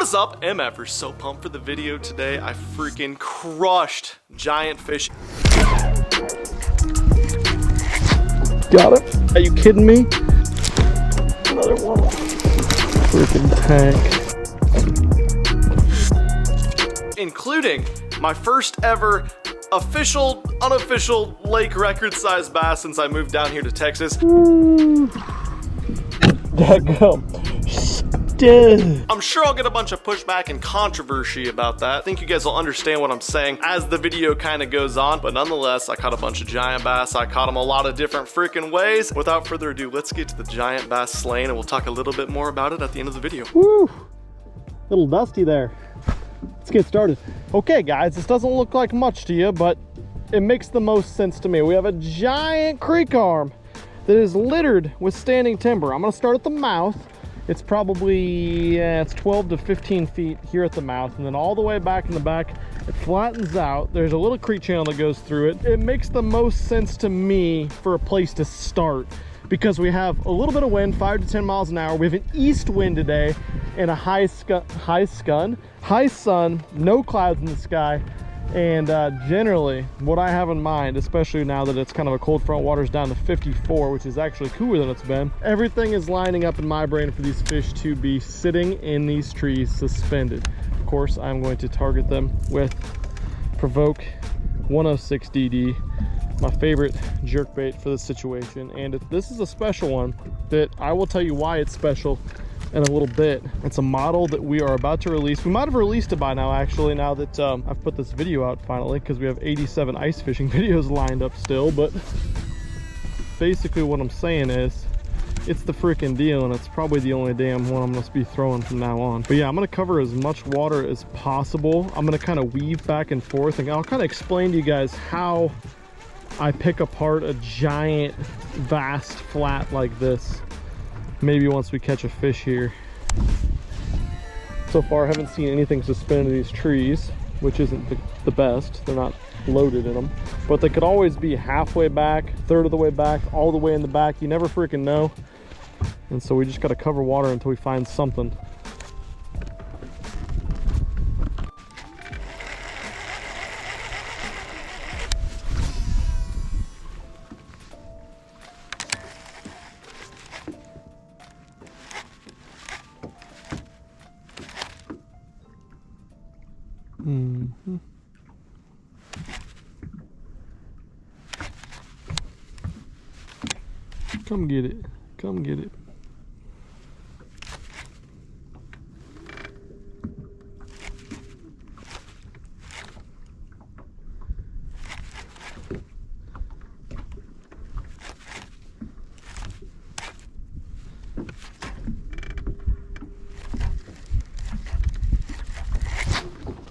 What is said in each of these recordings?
What's up, MF? We're so pumped for the video today. I freaking crushed giant fish. Got it. Are you kidding me? Another one. Freaking tank. Including my first ever official, unofficial lake record size bass since I moved down here to Texas. Dadgum. I'm sure I'll get a bunch of pushback and controversy about that. I think you guys will understand what I'm saying as the video kind of goes on, but nonetheless, I caught a bunch of giant bass. I caught them a lot of different freaking ways. Without further ado, let's get to the giant bass slaying, and we'll talk a little bit more about it at the end of the video. Woo! Little dusty there. Let's get started. Okay, guys, this doesn't look like much to you, but it makes the most sense to me. We have a giant creek arm that is littered with standing timber. I'm gonna start at the mouth. It's probably, it's 12 to 15 feet here at the mouth, and then all the way back in the back, it flattens out. There's a little creek channel that goes through it. It makes the most sense to me for a place to start because we have a little bit of wind, 5 to 10 miles an hour. We have an east wind today and a high sun, no clouds in the sky. And generally, what I have in mind, especially now that it's kind of a cold front, water's down to 54, which is actually cooler than it's been. Everything is lining up in my brain for these fish to be sitting in these trees suspended. Of course, I'm going to target them with Provoke 106 DD, my favorite jerkbait for this situation. And this is a special one that I will tell you why it's special in a little bit. It's a model that we are about to release. We might have released it by now, actually, now that I've put this video out finally, because we have 87 ice fishing videos lined up still. But basically what I'm saying is it's the freaking deal, and it's probably the only damn one I'm gonna be throwing from now on. But yeah, I'm gonna cover as much water as possible. I'm gonna kind of weave back and forth, and I'll kind of explain to you guys how I pick apart a giant vast flat like this. Maybe once we catch a fish here. So far I haven't seen anything suspended in these trees, which isn't the best. They're not loaded in them, but they could always be halfway back, third of the way back, all the way in the back. You never freaking know. And so we just got to cover water until we find something. Come get it. Come get it.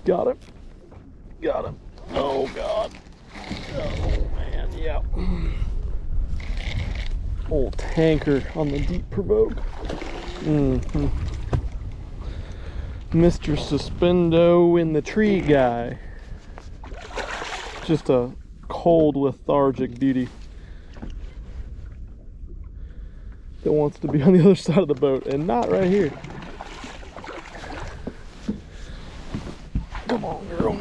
Got him. Got him. Oh, God. Oh, man. Yeah. Old tanker on the deep provoke. Mr. Suspendo in the tree guy. Just a cold, lethargic beauty that wants to be on the other side of the boat and not right here. Come on, girl.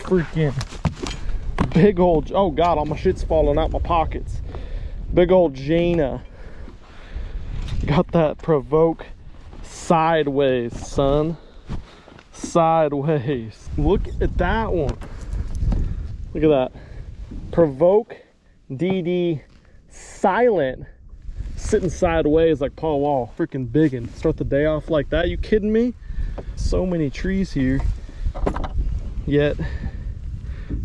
Freaking big old, oh God, all my shit's falling out my pockets. Big old Jaina. Got that Provoke sideways, son. Sideways. Look at that one. Look at that. Provoke DD silent. Sitting sideways like Paul Wall. Freaking big, and start the day off like that. You kidding me? So many trees here, yet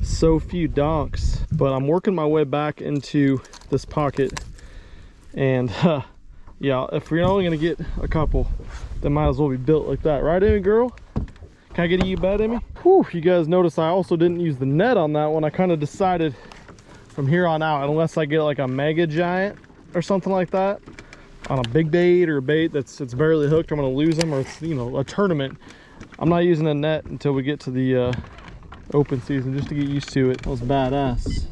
so few docks. But I'm working my way back into this pocket, and yeah, if we're only gonna get a couple, they might as well be built like that, right, Emmy girl? Can I get a you bet, Emmy? Whew, you guys notice I also didn't use the net on that one. I kind of decided from here on out, unless I get like a mega giant or something like that on a big bait or a bait that's barely hooked, I'm gonna lose them, or it's, you know, a tournament, I'm not using a net until we get to the open season, just to get used to it. That was badass.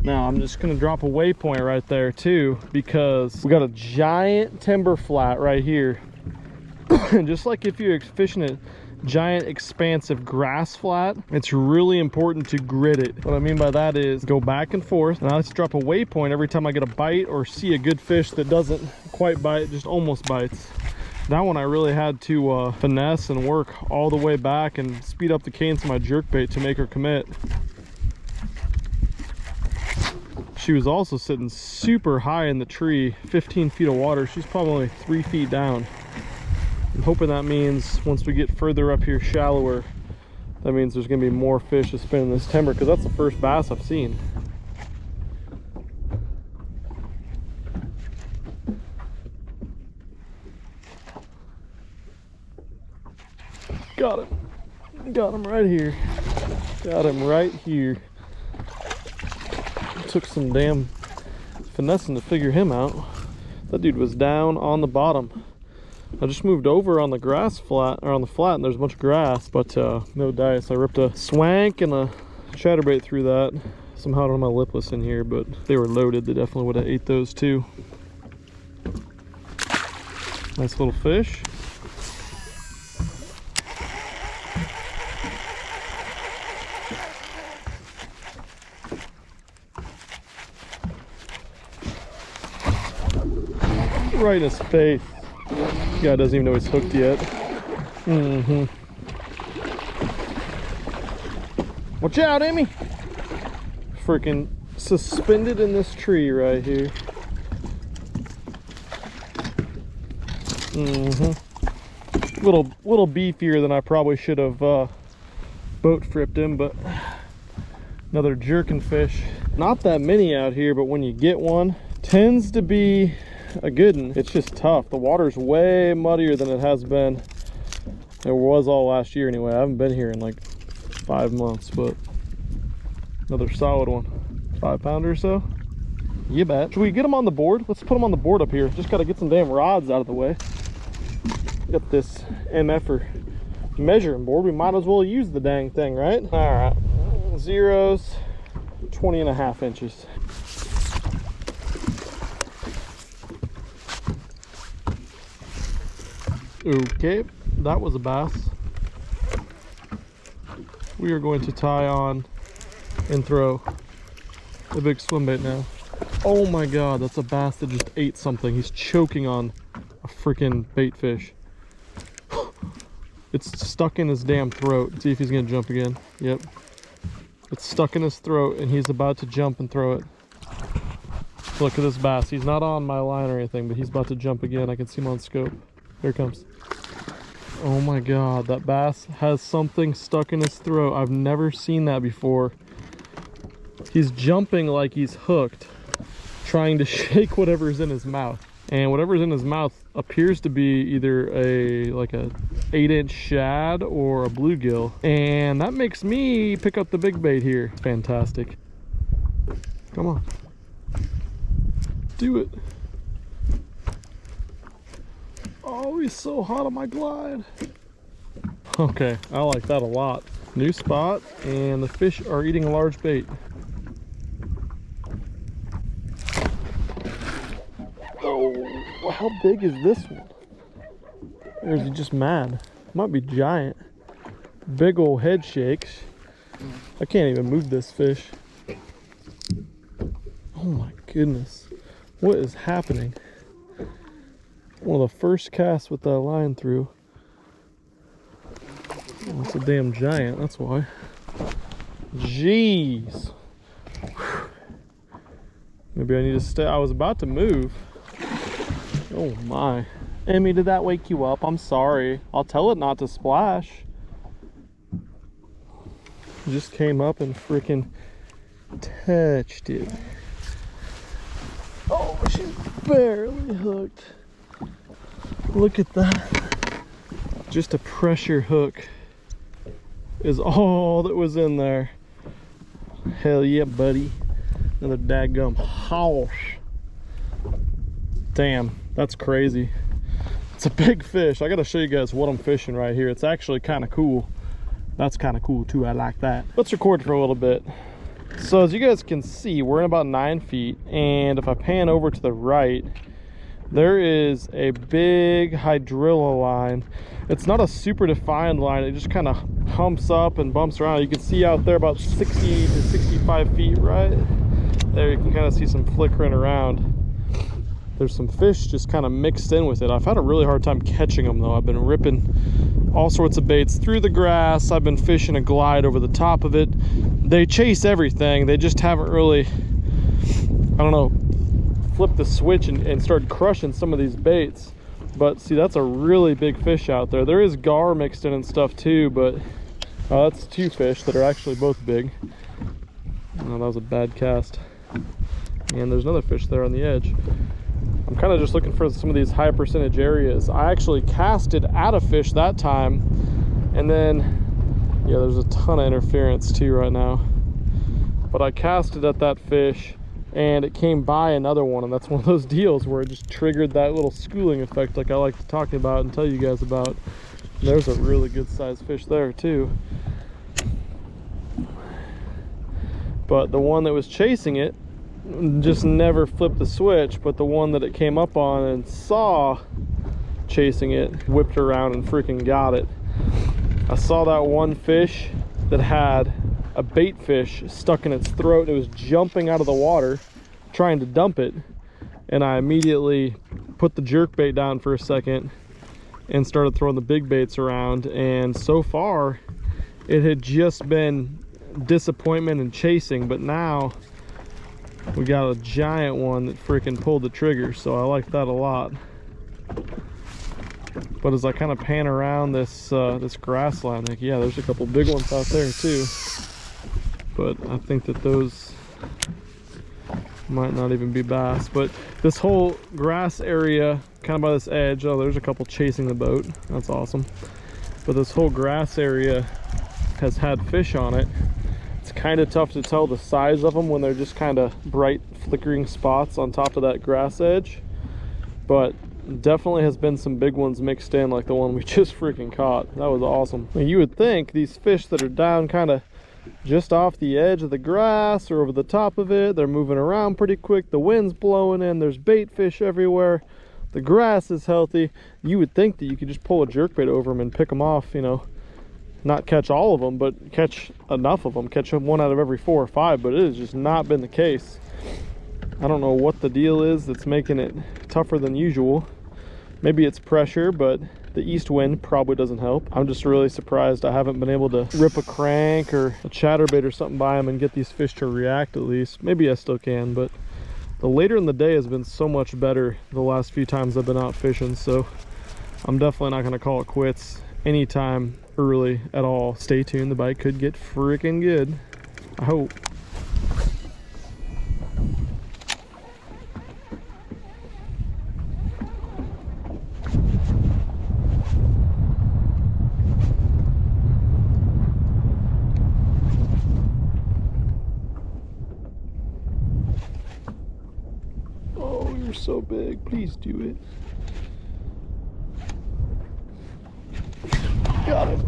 Now I'm just gonna drop a waypoint right there too, because we got a giant timber flat right here. And just like if you're fishing a giant expansive grass flat, it's really important to grid it. What I mean by that is go back and forth, and I like to drop a waypoint every time I get a bite or see a good fish that doesn't quite bite, just almost bites. That one I really had to finesse and work all the way back and speed up the cadence of my jerkbait to make her commit. She was also sitting super high in the tree, 15 feet of water. She's probably only 3 feet down. I'm hoping that means once we get further up here shallower, that means there's gonna be more fish to spin in this timber, because that's the first bass I've seen. Got him. Got him right here. Got him right here. Took some damn finessing to figure him out. That dude was down on the bottom. I just moved over on the grass flat, or on the flat, and there's a bunch of grass, but no dice. I ripped a swank and a chatterbait through that. Somehow I don't have my lipless in here, but if they were loaded, they definitely would have ate those too. Nice little fish. Right in his face. Guy doesn't even know he's hooked yet. Watch out, Amy! Freaking suspended in this tree right here. Little beefier than I probably should have boat fripped him, but another jerking fish. Not that many out here, but when you get one, tends to be a good one. It's just tough. The water's way muddier than it has been. It was all last year anyway. I haven't been here in like 5 months, but another solid one. 5 pounder or so. You bet. Should we get them on the board? Let's put them on the board up here. Just got to get some damn rods out of the way. Got this MF'er measuring board. We might as well use the dang thing, right? All right. Zeros, 20.5 inches. Okay, that was a bass. We are going to tie on and throw a big swim bait now. Oh my god, that's a bass that just ate something. He's choking on a freaking bait fish. It's stuck in his damn throat. Let's see if he's gonna jump again. Yep. It's stuck in his throat and he's about to jump and throw it. Look at this bass. He's not on my line or anything, but he's about to jump again. I can see him on scope. Here it comes. Oh my god, that bass has something stuck in his throat. I've never seen that before. He's jumping like he's hooked, trying to shake whatever's in his mouth. And whatever's in his mouth appears to be either like a 8-inch shad or a bluegill. And that makes me pick up the big bait here. Fantastic. Come on. Do it. Oh, he's so hot on my glide. Okay, I like that a lot. New spot, and the fish are eating a large bait. Oh, how big is this one? Or is he just mad? Might be giant. Big old head shakes. I can't even move this fish. Oh my goodness. What is happening? One of the first casts with that line through. Oh, it's a damn giant, that's why. Jeez. Whew. Maybe I need to stay. I was about to move. Oh my. Emmy, did that wake you up? I'm sorry. I'll tell it not to splash. Just came up and freaking touched it. Oh, she's barely hooked. Look at that. Just a pressure hook is all that was in there. Hell yeah, buddy. Another daggum house. Damn, that's crazy. It's a big fish. I gotta show you guys what I'm fishing right here. It's actually kind of cool. That's kind of cool too. I like that. Let's record for a little bit. So as you guys can see, we're in about 9 feet, and if I pan over to the right, there is a big hydrilla line. It's not a super defined line, it just kind of humps up and bumps around. You can see out there about 60 to 65 feet right there, you can kind of see some flickering around. There's some fish just kind of mixed in with it. I've had a really hard time catching them though. I've been ripping all sorts of baits through the grass. I've been fishing a glide over the top of it. They chase everything. They just haven't really, I don't know, flipped the switch and started crushing some of these baits. But see, that's a really big fish out there. There is gar mixed in and stuff too, but that's 2 fish that are actually both big. Oh, that was a bad cast. And there's another fish there on the edge. I'm kind of just looking for some of these high percentage areas. I actually casted at a fish that time, and then yeah, there's a ton of interference too right now, but I casted at that fish and it came by another one, and that's one of those deals where it just triggered that little schooling effect like I like to talk about and tell you guys about. There's a really good sized fish there too, but the one that was chasing it just never flipped the switch. But the one that it came up on and saw chasing it whipped around and freaking got it. I saw that one fish that had a bait fish stuck in its throat. It was jumping out of the water trying to dump it, and I immediately put the jerk bait down for a second and started throwing the big baits around. And so far it had just been disappointment and chasing, but now we got a giant one that freaking pulled the trigger, so I like that a lot. But as I kind of pan around this this grass line, like, yeah, there's a couple big ones out there too, but I think that those might not even be bass. But this whole grass area kind of by this edge, oh, there's a couple chasing the boat, that's awesome. But this whole grass area has had fish on it. It's kind of tough to tell the size of them when they're just kind of bright flickering spots on top of that grass edge, but definitely has been some big ones mixed in, like the one we just freaking caught. That was awesome. Now, you would think these fish that are down kind of just off the edge of the grass or over the top of it, they're moving around pretty quick, the wind's blowing in, there's bait fish everywhere, the grass is healthy. You would think that you could just pull a jerkbait over them and pick them off, you know, not catch all of them, but catch enough of them, catch one out of every 4 or 5, but it has just not been the case. I don't know what the deal is that's making it tougher than usual. Maybe it's pressure, but the east wind probably doesn't help. I'm just really surprised I haven't been able to rip a crank or a chatterbait or something by them and get these fish to react at least. Maybe I still can, but the later in the day has been so much better the last few times I've been out fishing, so I'm definitely not going to call it quits anytime early at all. Stay tuned, the bite could get freaking good, I hope. Oh, you're so big, please do it. Got it.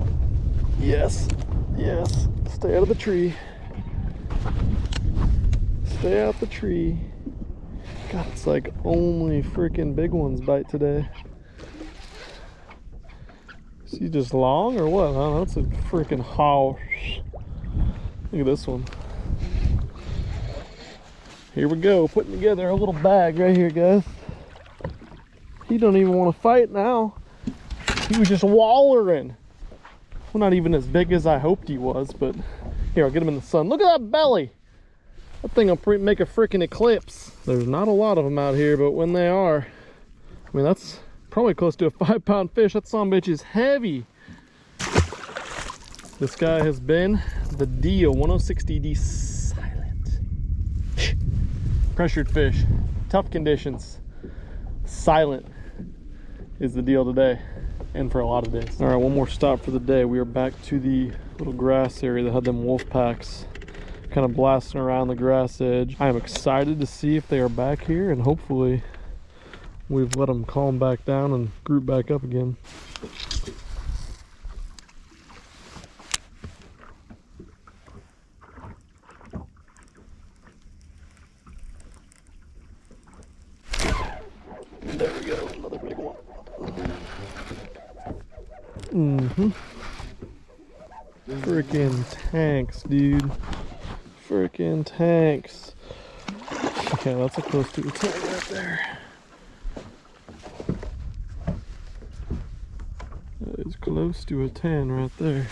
Yes, yes. Stay out of the tree. Stay out the tree. God, it's like only freaking big ones bite today. Is he just long or what? I don't know. It's a freaking haul. Look at this one. Here we go, putting together a little bag right here, guys. He don't even want to fight now. He was just wallering. Well, not even as big as I hoped he was, but here, I'll get him in the sun. Look at that belly. That thing will make a freaking eclipse. There's not a lot of them out here, but when they are, I mean, that's probably close to a 5-pound fish. That son of a bitch is heavy. This guy has been the deal. 106DD silent. Pressured fish, tough conditions, silent is the deal today. And for a lot of days. All right, one more stop for the day. We are back to the little grass area that had them wolf packs kind of blasting around the grass edge. I am excited to see if they are back here, and hopefully we've let them calm back down and group back up again. Freaking tanks, dude. Freaking tanks. Okay, that's a close to a 10 right there. That is close to a 10 right there.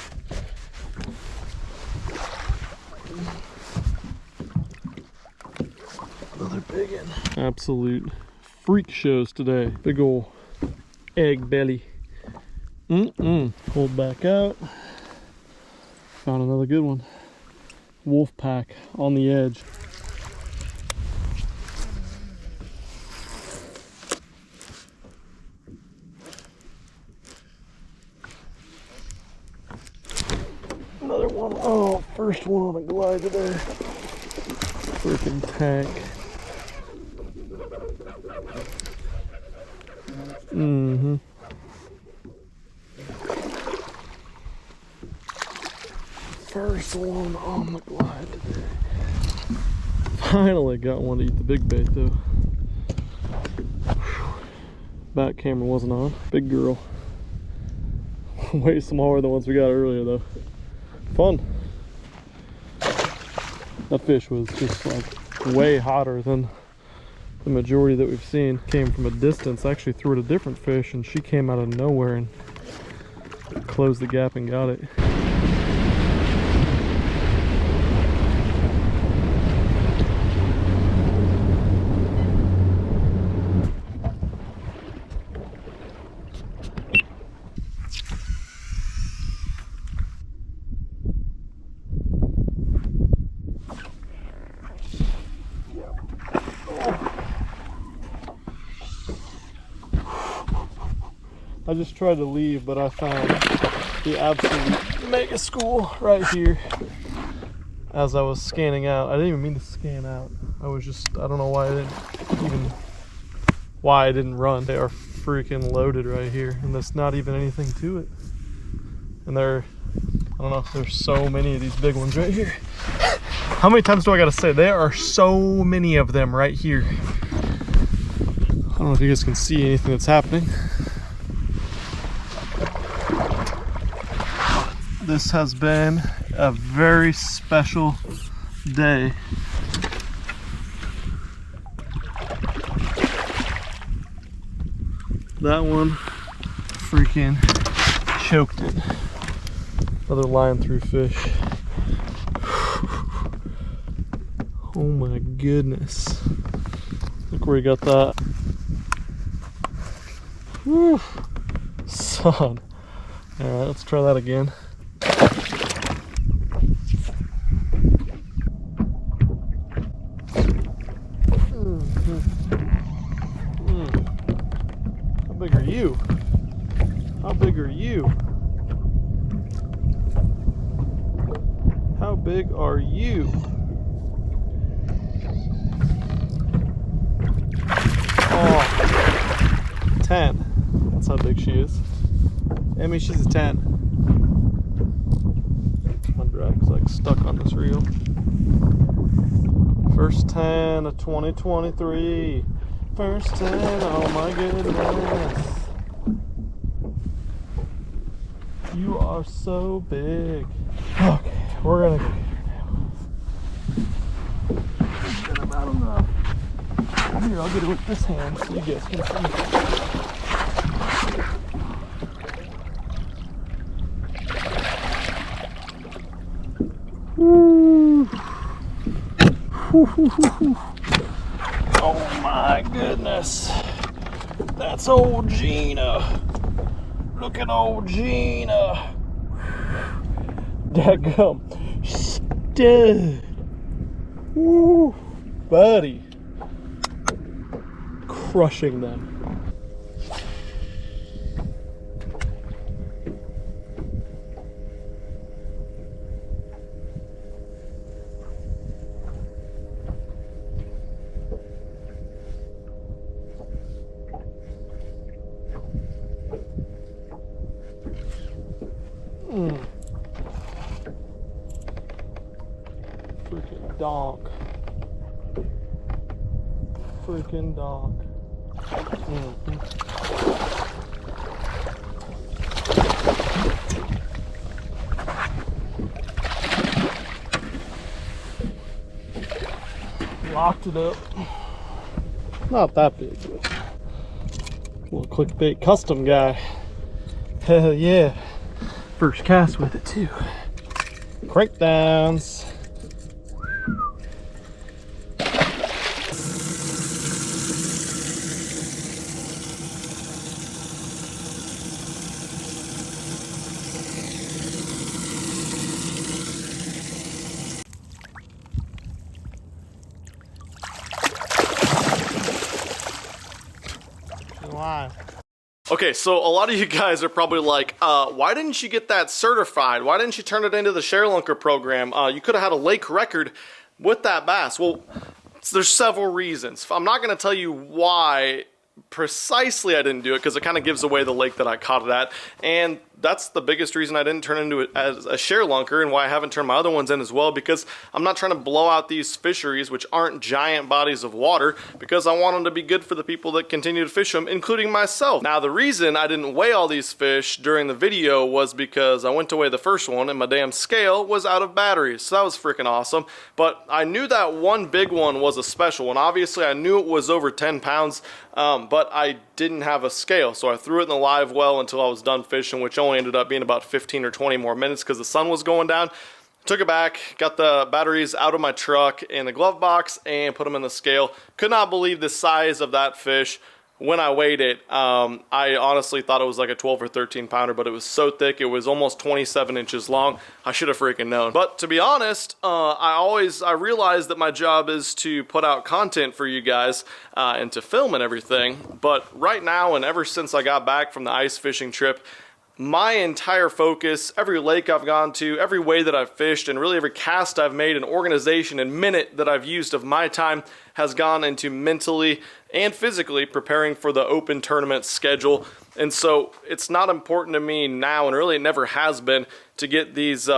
Another big one. Absolute freak shows today. Big ol' egg belly. Hold back out. Found another good one. Wolf pack on the edge. Another one. Oh, first one on a glide today. Freaking tank. First one on the glide today. Finally got one to eat the big bait though. Back camera wasn't on. Big girl. Way smaller than the ones we got earlier though. Fun. That fish was just like way hotter than the majority that we've seen. Came from a distance. I actually threw it a different fish and she came out of nowhere and closed the gap and got it. I just tried to leave, but I found the absolute mega school right here as I was scanning out. I didn't even mean to scan out. I was just, I don't know why I didn't run. They are freaking loaded right here, and there's not even anything to it. And I don't know, there's so many of these big ones right here. How many times do I gotta say? There are so many of them right here. I don't know if you guys can see anything that's happening. This has been a very special day. That one freaking choked it. Another line through fish. Oh my goodness. Look where he got that. Whew. Son. Alright, let's try that again. How big are you? How big are you? How big are you? Oh, 10. That's how big she is. I mean, she's a 10. My drag's like stuck on this reel. First 10 of 2023. First 10, oh my goodness. You are so big. Okay, we're gonna go get her now. That's been about enough. Here, I'll get it with this hand so you guys can see. Woo. Oh my goodness. That's old Gina. Look at old Gina. Dadgum. Stud. Woo. Buddy. Crushing them. Freaking donk. Freaking donk. locked it up. Not that big, but a little clickbait custom guy. Hell yeah. First cast with it too. Crank downs. Okay, so a lot of you guys are probably like, why didn't you get that certified? Why didn't you turn it into the ShareLunker program? You could have had a lake record with that bass. Well, there's several reasons. I'm not going to tell you why precisely I didn't do it, because it kind of gives away the lake that I caught it at, and that's the biggest reason I didn't turn into it as a ShareLunker, and why I haven't turned my other ones in as well, because I'm not trying to blow out these fisheries, which aren't giant bodies of water, because I want them to be good for the people that continue to fish them, including myself. Now, the reason I didn't weigh all these fish during the video was because I went to weigh the first one, and my damn scale was out of batteries, so that was freaking awesome. But I knew that one big one was a special one. Obviously, I knew it was over 10 pounds, but I didn't have a scale, so I threw it in the live well until I was done fishing, which only ended up being about 15 or 20 more minutes because the sun was going down. Took it back, got the batteries out of my truck in the glove box, and put them in the scale. Could not believe the size of that fish when I weighed it. I honestly thought it was like a 12 or 13 pounder, but it was so thick. It was almost 27 inches long. I should have freaking known. But to be honest, I realized that my job is to put out content for you guys and to film and everything. But right now, and ever since I got back from the ice fishing trip, my entire focus, every lake I've gone to, every way that I've fished, and really every cast I've made, and organization and minute that I've used of my time has gone into mentally and physically preparing for the open tournament schedule. And so it's not important to me now, and really it never has been, to get these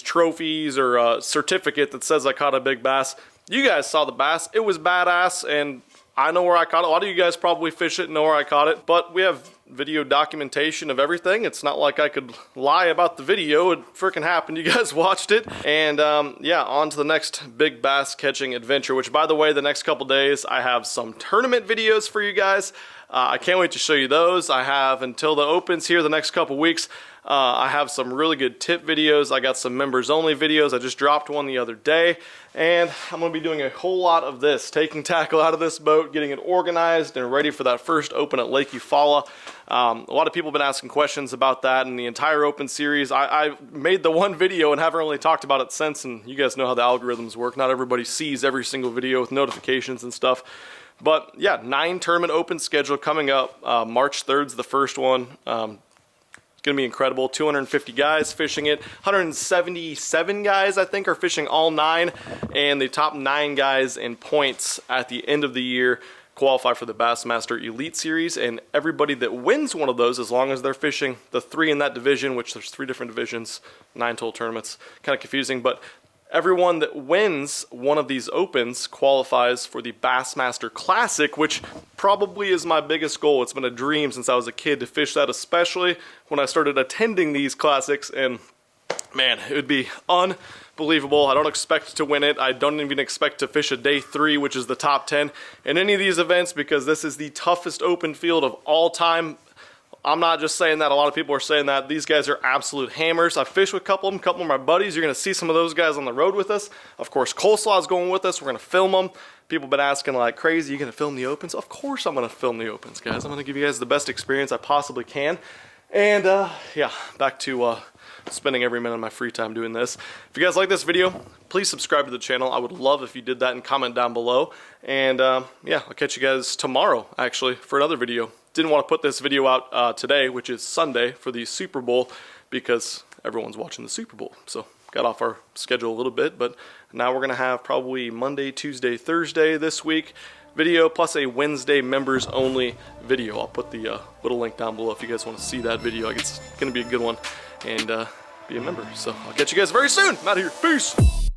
trophies or a certificate that says I caught a big bass. You guys saw the bass. It was badass, and I know where I caught it. A lot of you guys probably fish it and know where I caught it, but we have video documentation of everything. It's not like I could lie about the video. It freaking happened. You guys watched it. And yeah, on to the next big bass catching adventure, which, by the way, the next couple days I have some tournament videos for you guys. I can't wait to show you those. I have until the opens here the next couple weeks. I have some really good tip videos. I got some members only videos. I just dropped one the other day, and I'm going to be doing a whole lot of this, taking tackle out of this boat, getting it organized and ready for that first open at Lake Eufaula. A lot of people have been asking questions about that and the entire open series. I made the one video and haven't really talked about it since, and you guys know how the algorithms work. Not everybody sees every single video with notifications and stuff. But yeah, 9 tournament open schedule coming up. March 3rd's the first one. It's going to be incredible. 250 guys fishing it. 177 guys, I think, are fishing all 9. And the top 9 guys in points at the end of the year qualify for the Bassmaster Elite Series. And everybody that wins one of those, as long as they're fishing the 3 in that division, which there's 3 different divisions, 9 total tournaments, kind of confusing, but everyone that wins one of these opens qualifies for the Bassmaster Classic, which probably is my biggest goal. It's been a dream since I was a kid to fish that, especially when I started attending these classics, and man, it would be unbelievable. I don't expect to win it. I don't even expect to fish a day 3, which is the top 10 in any of these events, because this is the toughest open field of all time. I'm not just saying that. A lot of people are saying that. These guys are absolute hammers. I fished with a couple of my buddies. You're going to see some of those guys on the road with us. Of course, Coleslaw's going with us. We're going to film them. People have been asking like crazy, you going to film the opens? Of course I'm going to film the opens, guys. I'm going to give you guys the best experience I possibly can. And yeah, back to spending every minute of my free time doing this. If you guys like this video, please subscribe to the channel. I would love if you did that and comment down below. And yeah, I'll catch you guys tomorrow, actually, for another video. Didn't want to put this video out today, which is Sunday, for the Super Bowl, because everyone's watching the Super Bowl. So got off our schedule a little bit, but now we're going to have probably Monday, Tuesday, Thursday this week video, plus a Wednesday members only video. I'll put the little link down below if you guys want to see that video. It's going to be a good one, and be a member. So I'll catch you guys very soon. I'm out of here. Peace.